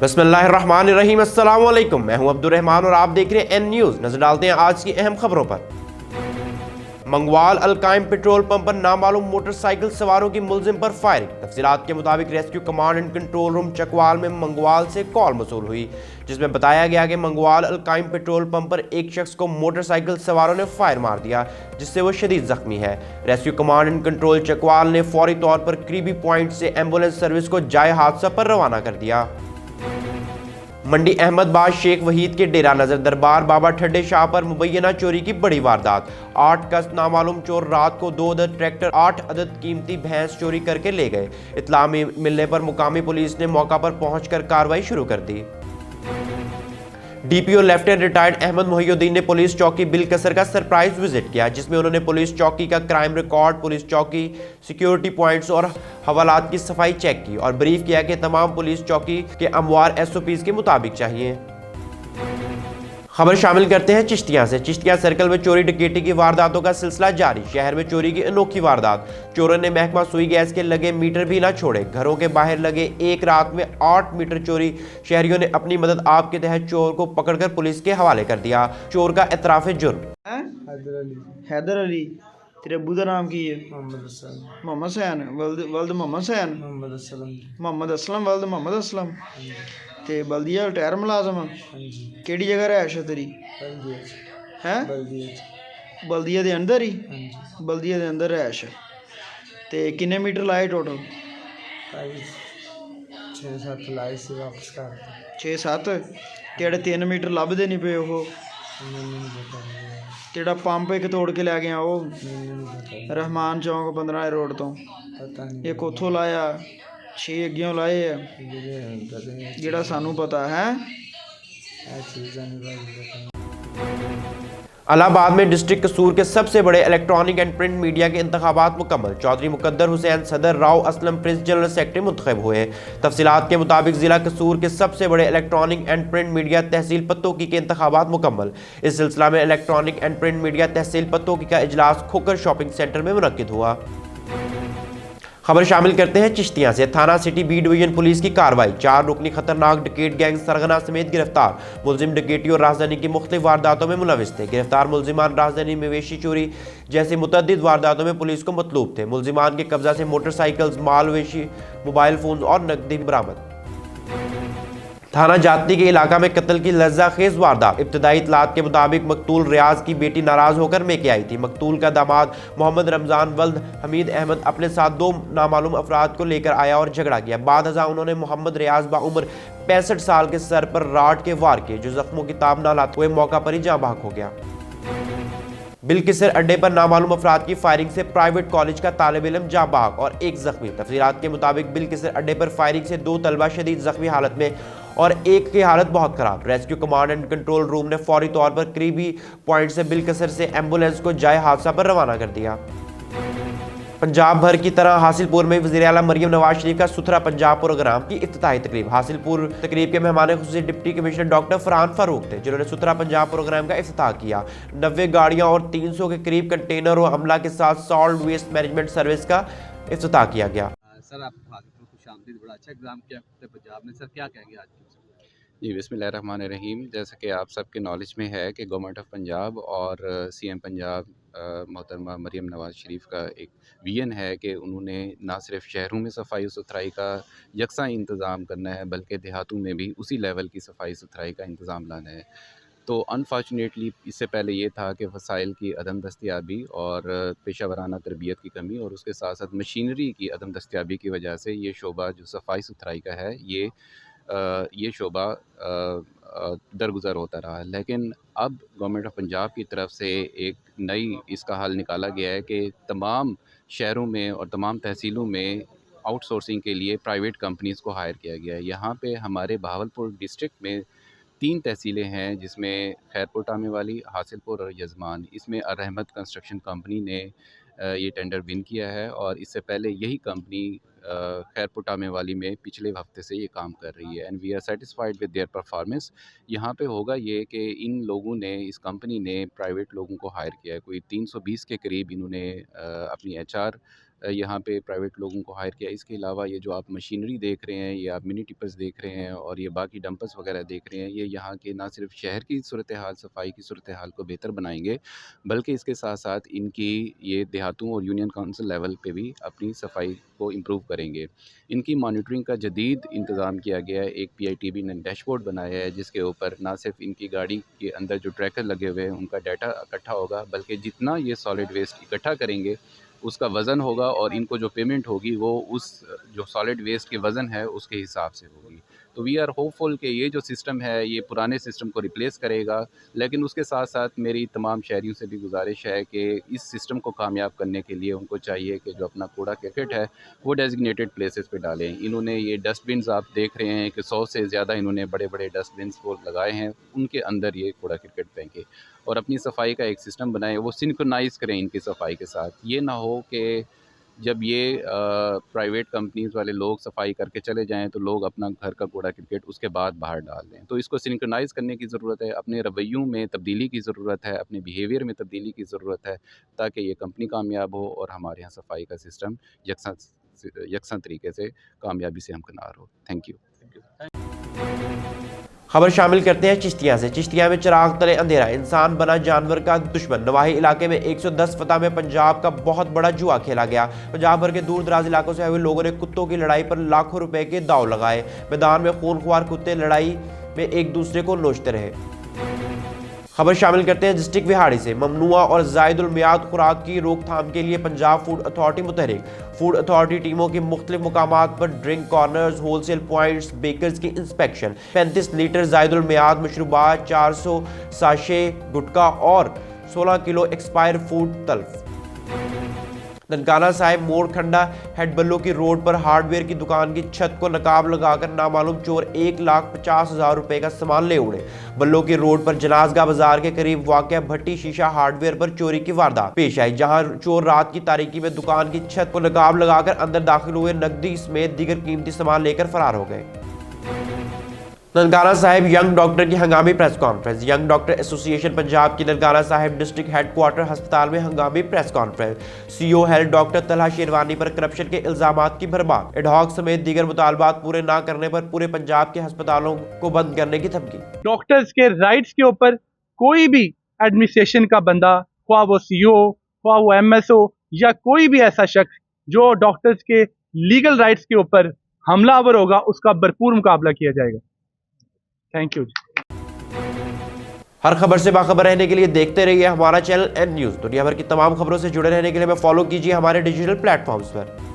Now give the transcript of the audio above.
बिस्मिल्लाहिर्रहमानिर्रहीम। अस्सलाम वालेकुम। मैं हूं अब्दुर्रहमान और आप देख रहे हैं एन न्यूज़। नजर डालते हैं आज की अहम खबरों पर। मंगवाल अलकाइम पेट्रोल पंप पर नामालूम मोटरसाइकिल सवारों की मुलजिम पर फायरिंग। तफसीलात के मुताबिक rescue command and control room Chakwal में मंगवाल से कॉल मसूल हुई, जिसमें बताया गया कि मंगवाल अलकाइम पेट्रोल पंप पर एक शख्स को मोटरसाइकिल सवारों ने फायर मार दिया, जिससे वो शदीद जख्मी है। Rescue command and control Chakwal ने फौरी तौर पर करीबी पॉइंट से एम्बुलेंस सर्विस को जाए हादसा पर रवाना कर दिया। मंडी अहमदाबाद शेख वहीद के डेरा नजर दरबार बाबा ठड्डे शाह पर मुबैना चोरी की बड़ी वारदात। 8 कस नामालूम चोर रात को 2 अदद ट्रैक्टर 8 अदद कीमती भैंस चोरी करके ले गए। इत्तला मिलने पर मुकामी पुलिस ने मौका पर पहुंचकर कार्रवाई शुरू कर दी। DPO lieutenant retired Ahmad Mohiuddin ने पुलिस चौकी बिलकसर का सरप्राइज विजिट किया, जिसमें उन्होंने पुलिस चौकी का क्राइम रिकॉर्ड, पुलिस चौकी, सिक्योरिटी पॉइंट्स और हवालात की सफाई चेक की और ब्रीफ किया कि तमाम पुलिस चौकी के अमवार एसओपीज के मुताबिक चाहिए। खबर शामिल करते हैं चिश्तियां से। चिश्तियां सर्कल में चोरी डकैती की वारदातों का सिलसिला जारी। शहर में चोरी की अनोखी वारदात। चोरों ने महकमा सुई गैस के लगे मीटर भी ना छोड़े। घरों के बाहर लगे एक रात में 8 मीटर चोरी। शहरियों ने अपनी मदद आप के तहत चोर को पकड़कर पुलिस के हवाले कर दिया। चोर का एतराफ जुर्म। हैदर अली। तेरे अबू का नाम की है? मोहम्मद सैन वल्द मोहम्मद सैन मोहम्मद असलम वल्द मोहम्मद असलम। ते बल्दिया रिटायर मुलाजम। केड़ी जगह रैश है तेरी? हैं बल्दिया दे अंदर ही? बल्दिया दे अंदर रैश है। ते किन्ने मीटर लाए टोटल? 6-7 लाए से वापस कर 6-7। तेरे 3 मीटर लभदे नहीं पे ओह। तेरा पंप एक तोड़ के लै गया वो रहमान चौक 15 रोड तो। पता नहीं एक उथों लाया, 6 अग्गियों लाए है जेड़ा सानू पता है। इलाहाबाद में डिस्ट्रिक्ट कसूर के सबसे बड़े इलेक्ट्रॉनिक एंड प्रिंट मीडिया के इंतखाबात मुकम्मल। चौधरी मुकद्दर हुसैन सदर, Rao Aslam Prince general secretary मुंतखब हुए। तफसीलात के मुताबिक जिला कसूर के सबसे बड़े इलेक्ट्रॉनिक एंड प्रिंट मीडिया तहसील पत्तोकी के इंतखाबात मुकम्मल। इस सिलसिला में इलेक्ट्रॉनिक एंड प्रिंट मीडिया तहसील पत्तोकी का इजलास खोकर शॉपिंग सेंटर में मुनक्किद हुआ। खबर शामिल करते हैं चिश्तियां से। थाना सिटी बी डिवीजन पुलिस की कार्रवाई। 4 रुकनी खतरनाक डकैत गैंग सरगना समेत गिरफ्तार। मुलजिम डकैती और राजधानी की मुख्तलिफ वारदातों में मुलविस थे। गिरफ्तार मुलजिमान राजधानी मवेशी चोरी जैसी मुतअद्दिद वारदातों में पुलिस को मतलूब थे। मुलजिमान के कब्जा से मोटरसाइकिल्स, माल वेशी, मोबाइल फोन और नकदी बरामद। थाना जाती के इलाका में कत्ल की लज्जाखेज वारदात। इब्तदाई इतलात के मुताबिक मकतूल रियाज की बेटी नाराज होकर मेके आई थी। मकतूल का दामाद मोहम्मद रमजान वल्द हमीद अहमद अपने साथ 2 नामालूम अफराद को लेकर आया और झगड़ा किया। बाद हज़ा उन्होंने मोहम्मद रियाज बाउम्र 65 साल के सर पर राड के वार किए, जो जख्मों की ताब न लाते हुए मौका पर ही जाँ बहक हो गया। बिलकिसर अड्डे पर नामालूम अफराद की फायरिंग से प्राइवेट कॉलेज का तालिब इल्म जाँ बहक और एक जख्मी। तफसीलात के मुताबिक बिलकिसर अड्डे पर फायरिंग से 2 तलबा शदीद जख्मी हालत में और एक की हालत बहुत खराब। Rescue command and control room ने फौरी तौर पर करीबी पॉइंट से बिलकिसर से एम्बुलेंस को जाए हादसा पर रवाना कर दिया। पंजाब भर की तरह हासिलपुर में वज़ीर आला मरियम नवाज शरीफ का सुथरा पंजाब प्रोग्राम की इफ्तिताही तकरीब। हासिलपुर तकरीब के मेहमान खुसूसी deputy commissioner doctor Farhan Farooq थे, जिन्होंने सुथरा पंजाब प्रोग्राम का इफ्तिताह किया। 90 गाड़ियां और 300 के करीब कंटेनर और अमला के साथ सॉल्ट वेस्ट मैनेजमेंट सर्विस का इफ्तिताह किया गया। सर, आप हासिलपुर खुशामदीद, बड़ा अच्छा एग्जाम किया पंजाब ने, सर क्या कहेंगे आज की? जी, बिस्मिल्लाहिर्रहमानिर्रहीम। जैसा कि आप सबके नॉलेज में है कि गवर्नमेंट ऑफ पंजाब और सीएम पंजाब मोहतरमा मरियम नवाज़ शरीफ का एक विजन है कि उन्होंने ना सिर्फ शहरों में सफाई सुथराई का यकसा इंतज़ाम करना है, बल्कि देहातों में भी उसी लेवल की सफाई सुथराई का इंतज़ाम लाना है। तो अनफॉर्चुनेटली इससे पहले ये था कि वसाइल की अदम दस्तियाबी और पेशा वराना तरबियत की कमी और उसके साथ साथ मशीनरी की अदम दस्तियाबी की वजह से ये शोबा जो सफाई सुथराई का है ये शोबा दरगुज़र होता रहा। लेकिन अब गवर्नमेंट ऑफ पंजाब की तरफ से एक नई इसका हल निकाला गया है कि तमाम शहरों में और तमाम तहसीलों में आउटसोर्सिंग के लिए प्राइवेट कंपनीज़ को हायर किया गया है। यहाँ पे हमारे बहावलपुर डिस्ट्रिक्ट में 3 तहसीलें हैं, जिसमें खैरपुर टामे वाली, हासिलपुर और यज़मान। इसमें अर-रहमत कंस्ट्रक्शन कंपनी ने ये टेंडर विन किया है और इससे पहले यही कंपनी खैरपुर टामे वाली में पिछले हफ्ते से ये काम कर रही है and we are satisfied with their performance. यहाँ पे होगा ये कि इन लोगों ने, इस कंपनी ने प्राइवेट लोगों को हायर किया है। कोई 320 के करीब इन्होंने अपनी एचआर यहाँ पे प्राइवेट लोगों को हायर किया। इसके अलावा ये जो आप मशीनरी देख रहे हैं, ये आप मिनी टिपर्स देख रहे हैं और ये बाकी डंपर्स वगैरह देख रहे हैं, ये यहाँ के ना सिर्फ शहर की सूरत हाल, सफाई की सूरत हाल को बेहतर बनाएंगे, बल्कि इसके साथ साथ इनकी ये देहातों और यूनियन काउंसिल लेवल पे भी अपनी सफाई को इम्प्रूव करेंगे। इनकी मॉनिटरिंग का जदीद इंतज़ाम किया गया है। एक PITB ने डैशबोर्ड बनाया है जिसके ऊपर ना सिर्फ इनकी गाड़ी के अंदर जो ट्रैकर लगे हुए हैं उनका डाटा इकट्ठा होगा, बल्कि जितना ये सॉलिड वेस्ट इकट्ठा करेंगे उसका वज़न होगा और इनको जो पेमेंट होगी वो उस जो सॉलिड वेस्ट के वज़न है उसके हिसाब से होगी। तो वी आर होपफुल कि ये जो सिस्टम है ये पुराने सिस्टम को रिप्लेस करेगा, लेकिन उसके साथ साथ मेरी तमाम शहरियों से भी गुजारिश है कि इस सिस्टम को कामयाब करने के लिए उनको चाहिए कि जो अपना कूड़ा करकट है वो डेजिग्नेटेड प्लेसेस पे डालें। इन्होंने ये डस्टबिन्स आप देख रहे हैं कि 100 से ज़्यादा इन्होंने बड़े बड़े डस्टबिन्स वो लगाए हैं, उनके अंदर ये कूड़ा करकट फेंके और अपनी सफाई का एक सिस्टम बनाएं, वो सिंक्रोनाइज़ करें इनकी सफाई के साथ। ये ना हो कि जब ये प्राइवेट कंपनीज़ वाले लोग सफाई करके चले जाएं तो लोग अपना घर का कूड़ा करकट उसके बाद बाहर डाल दें। तो इसको सिंक्रोनाइज़ करने की ज़रूरत है, अपने रवैयों में तब्दीली की ज़रूरत है, अपने बिहेवियर में तब्दीली की ज़रूरत है, ताकि ये कंपनी कामयाब हो और हमारे यहाँ सफाई का सिस्टम यकसा तरीके से कामयाबी से हमकिनार हो। Thank you. खबर शामिल करते हैं चिश्तिया से। चिश्तिया में चिराग तले अंधेरा, इंसान बना जानवर का दुश्मन। नवाही इलाके में 110 फतह में पंजाब का बहुत बड़ा जुआ खेला गया। पंजाब भर के दूर दराज इलाकों से आए हुए लोगों ने कुत्तों की लड़ाई पर लाखों रुपए के दांव लगाए। मैदान में खूनख्वार कुत्ते लड़ाई में एक दूसरे को नोचते रहे। खबर शामिल करते हैं डिस्ट्रिक्ट विहाड़ी से। ममनुआ और जायदुल मियाद खुराक की रोकथाम के लिए पंजाब फूड अथॉरिटी मुतहरिक। फूड अथॉरिटी टीमों के मुख्तलिफ मुकामात पर drink corners, wholesale points, bakers की इंस्पेक्शन। 35 लीटर जायदुल मियाद मशरूबात, 400 साशे गुटखा और 16 किलो एक्सपायर फूड तल्फ। ननकाना साहिब मोड़ खंडा हेड बल्लो की रोड पर हार्डवेयर की दुकान की छत को नकाब लगाकर नामालूम चोर 1,50,000 रुपए का सामान ले उड़े। बल्लो की रोड पर जनाजगा बाजार के करीब वाक़या भट्टी शीशा हार्डवेयर पर चोरी की वारदात पेश आई, जहां चोर रात की तारीकी में दुकान की छत को नकाब लगाकर अंदर दाखिल हुए, नकदी समेत दीगर कीमती सामान लेकर फरार हो गए। ननकाना साहिब यंग डॉक्टर की हंगामी press conference. Young doctor association Punjab की ननकाना साहिब डिस्ट्रिक्ट हेडक्वार्टर अस्पताल में हंगामी press conference. CEO health doctor Talha sherwani पर करप्शन के इल्जामात की भरमार। एडहॉक समेत दीगर मुतालबात पूरे ना करने पर पूरे पंजाब के अस्पतालों को बंद करने की धमकी। डॉक्टर्स के राइट्स के ऊपर कोई भी एडमिनिस्ट्रेशन का बंदा, ख्वाह वो CEO, ख्वाह वो MSO या कोई भी ऐसा शख्स जो डॉक्टर्स के लीगल राइट्स के ऊपर हमलावर होगा, उसका भरपूर मुकाबला किया जाएगा। Thank you. हर खबर से बाखबर रहने के लिए देखते रहिए हमारा चैनल N News। दुनिया भर की तमाम खबरों से जुड़े रहने के लिए फॉलो कीजिए हमारे डिजिटल प्लेटफॉर्म्स पर।